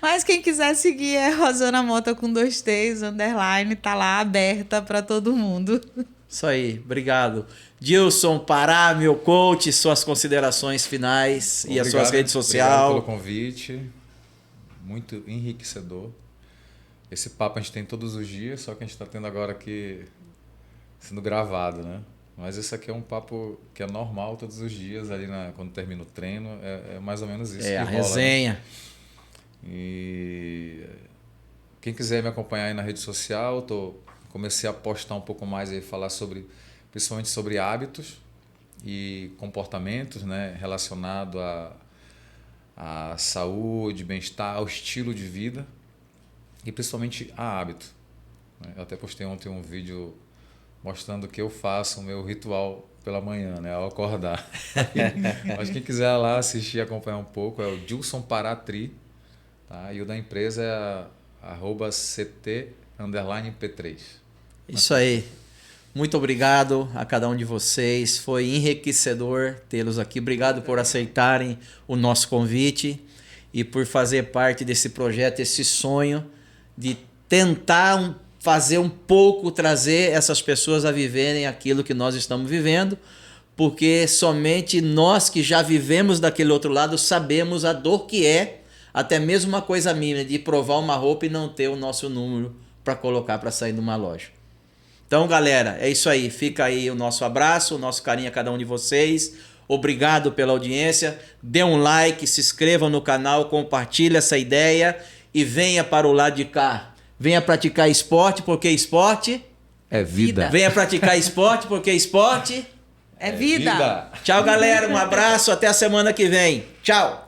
Mas quem quiser seguir é Rosana Mota com 2 T's, _, tá lá aberta para todo mundo. Isso aí, obrigado. Dilson Pará, meu coach, suas considerações finais. Obrigado, e as suas redes sociais. Obrigado pelo convite, muito enriquecedor. Esse papo a gente tem todos os dias, só que a gente está tendo agora aqui sendo gravado, né? Mas esse aqui é um papo que é normal todos os dias, ali quando termina o treino, é mais ou menos isso. É que a rola, resenha. Né? E quem quiser me acompanhar aí na rede social, comecei a postar um pouco mais e falar principalmente sobre hábitos e comportamentos, né, relacionado à saúde, bem-estar, ao estilo de vida e principalmente a hábito. Eu até postei ontem um vídeo mostrando o que eu faço, o meu ritual pela manhã, né, ao acordar. Mas quem quiser lá assistir e acompanhar um pouco é o Dilson Paratri, tá? E o da empresa é @CT_P3. Isso aí. Muito obrigado a cada um de vocês. Foi enriquecedor tê-los aqui. Obrigado por aceitarem o nosso convite e por fazer parte desse projeto, esse sonho de tentar fazer um pouco, trazer essas pessoas a viverem aquilo que nós estamos vivendo, porque somente nós que já vivemos daquele outro lado sabemos a dor que é, até mesmo uma coisa mínima, de provar uma roupa e não ter o nosso número para colocar para sair de uma loja. Então, galera, é isso aí. Fica aí o nosso abraço, o nosso carinho a cada um de vocês. Obrigado pela audiência. Dê um like, se inscreva no canal, compartilhe essa ideia e venha para o lado de cá. Venha praticar esporte, porque esporte é vida. Venha praticar esporte, porque esporte É vida. Tchau, galera. Um abraço. Até a semana que vem. Tchau.